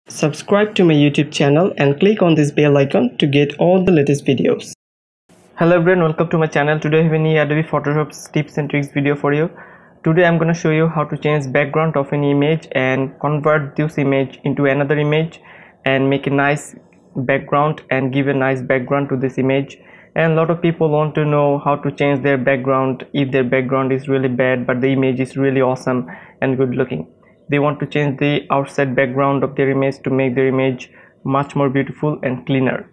Subscribe to my YouTube channel and click on this bell icon to get all the latest videos. Hello everyone, welcome to my channel. Today I have any Adobe Photoshop tips and tricks video for you. Today I'm gonna show you how to change background of an image and convert this image into another image and make a nice background and give a nice background to this image. And a lot of people want to know how to change their background if their background is really bad but the image is really awesome and good looking. They want to change the outside background of their image to make their image much more beautiful and cleaner.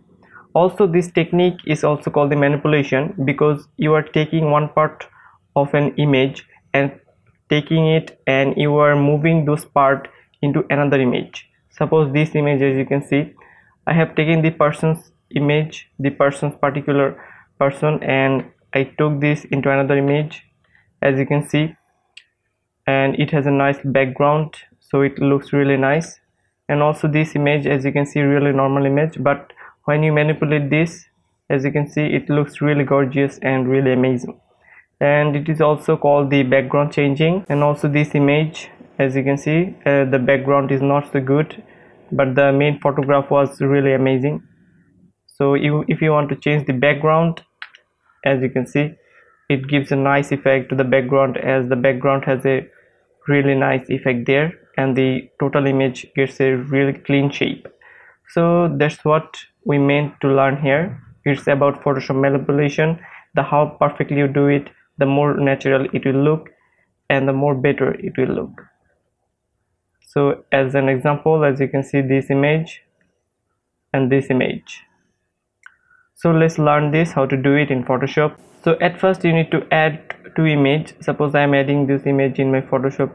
Also, this technique is also called the manipulation because you are taking one part of an image and taking it and you are moving those part into another image. Suppose this image, as you can see, I have taken the person's image, the person's particular person, and I took this into another image, as you can see, and it has a nice background, so it looks really nice. And also this image, as you can see, really normal image, but when you manipulate this, as you can see, it looks really gorgeous and really amazing. And it is also called the background changing. And also this image, as you can see, the background is not so good, but the main photograph was really amazing. So if you want to change the background, as you can see, it gives a nice effect to the background, as the background has a really nice effect there and the total image gets a really clean shape. So that's what we meant to learn here. It's about Photoshop manipulation. The how perfectly you do it, the more natural it will look and the more better it will look. So as an example, as you can see, this image and this image. So let's learn this how to do it in Photoshop. So at first you need to add two images. Suppose I am adding this image in my Photoshop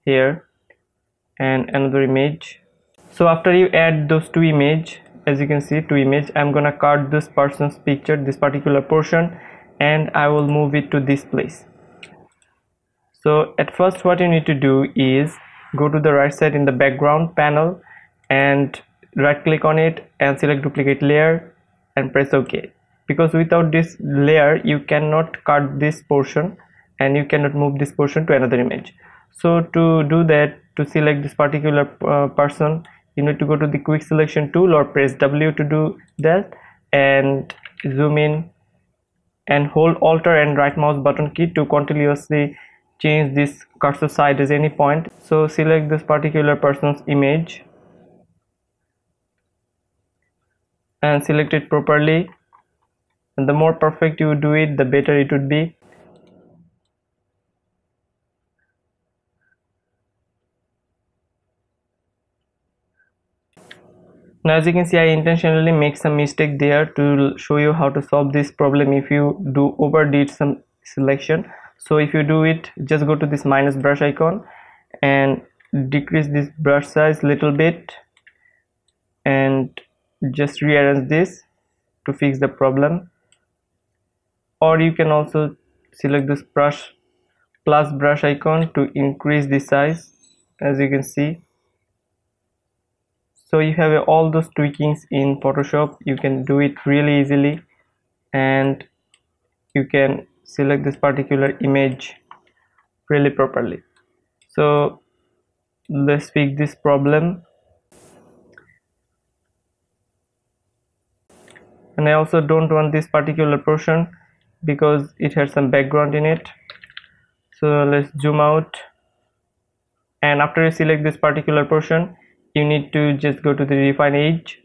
here and another image. So after you add those two images, as you can see, two images, I'm gonna cut this person's picture, this particular portion, and I will move it to this place. So at first what you need to do is go to the right side in the background panel and right click on it and select duplicate layer and press OK, because without this layer you cannot cut this portion and you cannot move this portion to another image. So to do that, to select this particular person, you need to go to the quick selection tool or press W to do that and zoom in and hold Alt and right mouse button key to continuously change this cursor side at any point. So select this particular person's image and select it properly, and the more perfect you do it, the better it would be. Now as you can see, I intentionally make some mistake there to show you how to solve this problem if you do overdid some selection. So if you do it, just go to this minus brush icon and decrease this brush size little bit and just rearrange this to fix the problem. Or you can also select this plus brush icon to increase the size, as you can see. So you have all those tweakings in Photoshop. You can do it really easily and you can select this particular image really properly. So let's fix this problem. And I also don't want this particular portion because it has some background in it. So let's zoom out, and after you select this particular portion, you need to just go to the refine edge,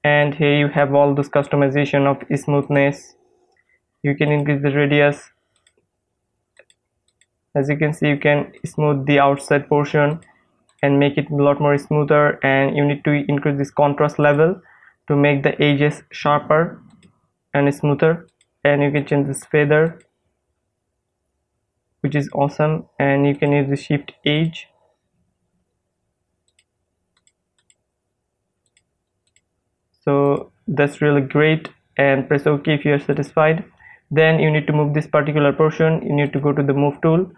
and here you have all this customization of smoothness. You can increase the radius. As you can see, you can smooth the outside portion and make it a lot more smoother, and you need to increase this contrast level to make the edges sharper and smoother. And you can change this feather, which is awesome, and you can use the shift edge. So that's really great, and press OK if you are satisfied. Then you need to move this particular portion. You need to go to the move tool,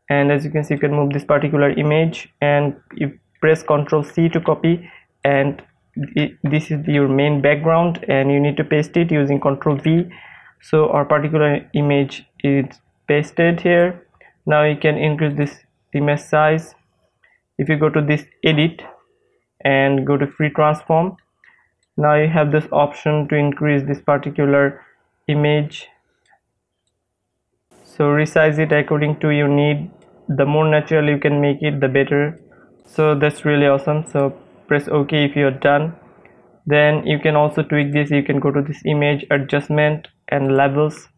and as you can see, you can move this particular image and you press Ctrl C to copy, and this is your main background and you need to paste it using Ctrl V. So our particular image is pasted here. Now you can increase this image size. If you go to this edit and go to free transform. Now you have this option to increase this particular image, so resize it according to your need. The more natural you can make it, the better. So that's really awesome. So press OK if you're done. Then you can also tweak this. You can go to this image adjustment and levels,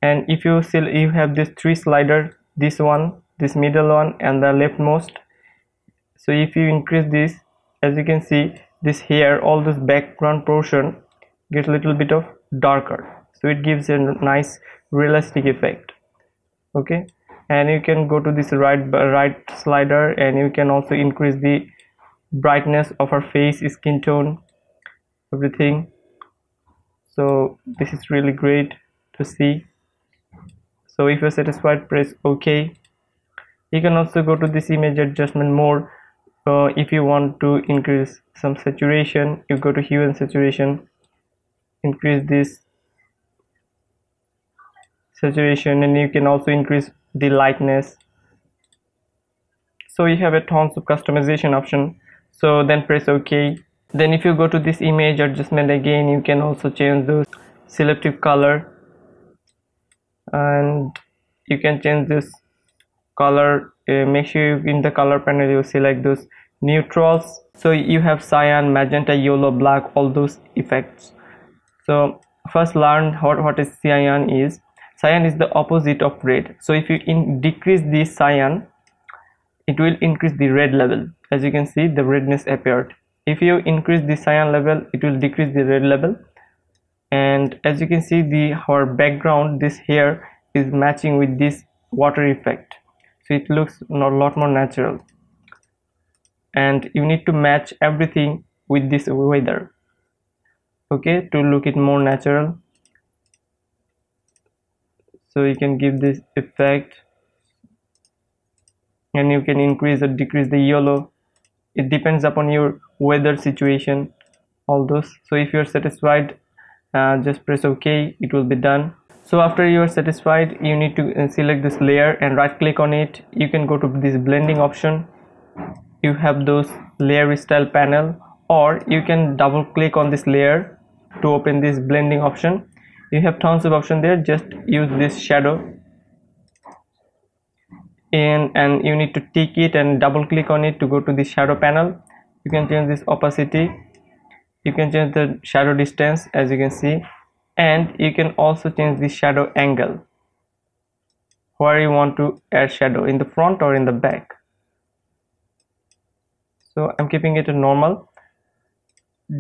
and if you still you have this three slider, this one, this middle one, and the leftmost. So if you increase this, as you can see, this here, all this background portion gets a little bit of darker, so it gives a nice realistic effect. Okay, and you can go to this right slider, and you can also increase the brightness of our face, skin tone, everything. So this is really great to see. So if you're satisfied, press OK. You can also go to this image adjustment mode. If you want to increase some saturation, you go to hue and saturation, increase this saturation, and you can also increase the lightness. So you have a tons of customization option. So then press OK. Then if you go to this image adjustment again, you can also change the selective color, and you can change this color. Make sure you, in the color panel, you select those neutrals. So you have cyan, magenta, yellow, black, all those effects. So first learn what is cyan is. Cyan is the opposite of red. So if you decrease the cyan, it will increase the red level. As you can see, the redness appeared. If you increase the cyan level, it will decrease the red level. And as you can see, our background, this hair, is matching with this water effect, so it looks a lot more natural. And you need to match everything with this weather, okay, to look it more natural. So you can give this effect, and you can increase or decrease the yellow. It depends upon your weather situation, all those. So if you're satisfied, just press OK, it will be done. So after you are satisfied, you need to select this layer and right click on it. You can go to this blending option. You have those layer style panel, or you can double click on this layer to open this blending option. You have tons of options there. Just use this shadow, and you need to tick it and double click on it to go to the shadow panel. You can change this opacity, you can change the shadow distance, as you can see, and you can also change the shadow angle, where you want to add shadow, in the front or in the back. So I'm keeping it a normal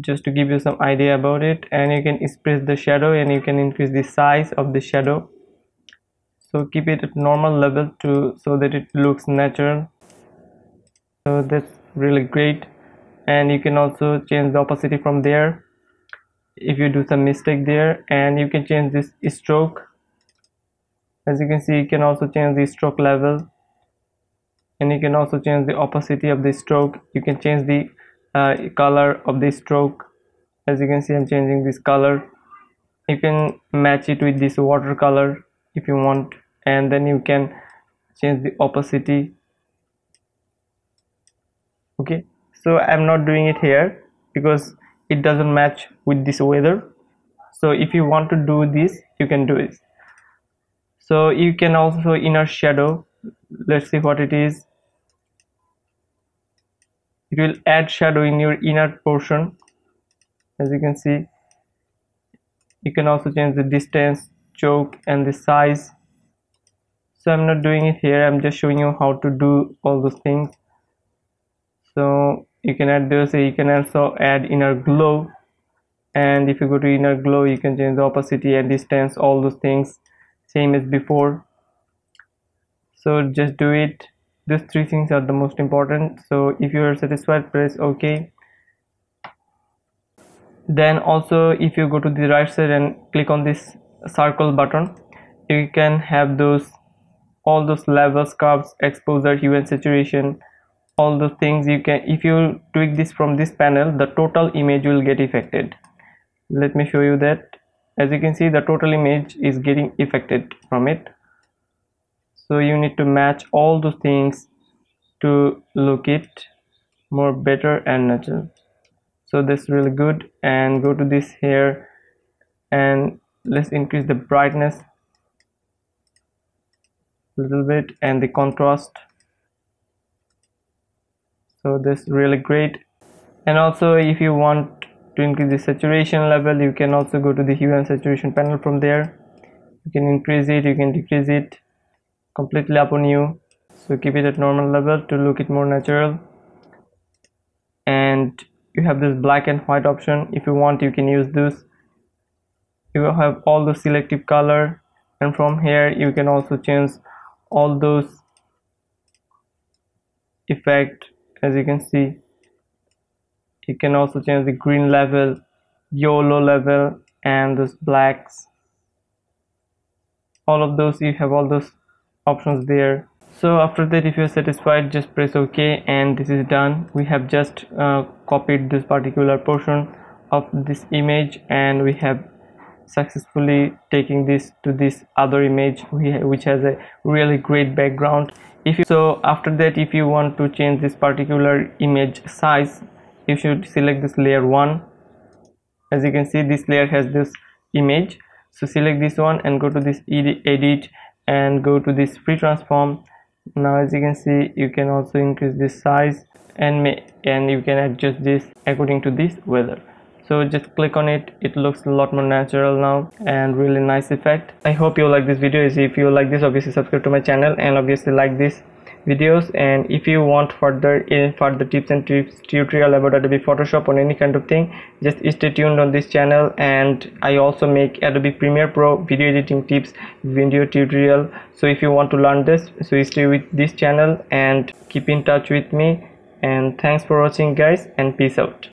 just to give you some idea about it. And you can express the shadow, and you can increase the size of the shadow. So keep it at normal level so that it looks natural. So that's really great. And you can also change the opacity from there if you do some mistake there. And you can change this stroke. As you can see, you can also change the stroke level, and you can also change the opacity of the stroke. You can change the color of the stroke. As you can see, I'm changing this color. You can match it with this watercolor if you want, and then you can change the opacity. Okay, so I'm not doing it here because it doesn't match with this weather. So if you want to do this, you can do it. So you can also inner shadow. Let's see what it is. It will add shadow in your inner portion. As you can see, you can also change the distance, choke, and the size. So I'm not doing it here, I'm just showing you how to do all those things. So you can add those. You can also add inner glow, and if you go to inner glow, you can change the opacity and distance, all those things, same as before. So just do it. These three things are the most important. So if you are satisfied, press OK. Then also, if you go to the right side and click on this circle button, you can have all those levels, curves, exposure, hue and saturation, all those things. You can, if you tweak this from this panel, the total image will get affected. Let me show you that. As you can see, the total image is getting affected from it. So you need to match all those things to look it more better and natural. So that's really good. And go to this here and let's increase the brightness a little bit and the contrast. So that's really great. And also if you want to increase the saturation level, you can also go to the hue and saturation panel. From there you can increase it, you can decrease it, completely upon you. So keep it at normal level to look it more natural. And you have this black and white option. If you want, you can use this. You will have all the selective color, and from here you can also change all those effect. As you can see, you can also change the green level, yellow level, and those blacks. All of those, you have all those options there. So after that, if you're satisfied, just press OK, and this is done. We have just copied this particular portion of this image, and we have successfully taking this to this other image which has a really great background. So after that, if you want to change this particular image size, you should select this layer 1. As you can see, this layer has this image, so select this one and go to this edit and go to this free transform. Now as you can see, you can also increase this size and you can adjust this according to this weather. So just click on it. It looks a lot more natural now and really nice effect. I hope you like this video. If you like this, obviously subscribe to my channel and obviously like this videos. And if you want further tips and tricks tutorial about Adobe Photoshop or any kind of thing, just stay tuned on this channel. And I also make Adobe Premiere Pro video editing tips video tutorial. So if you want to learn this, so stay with this channel and keep in touch with me. And thanks for watching guys, and peace out.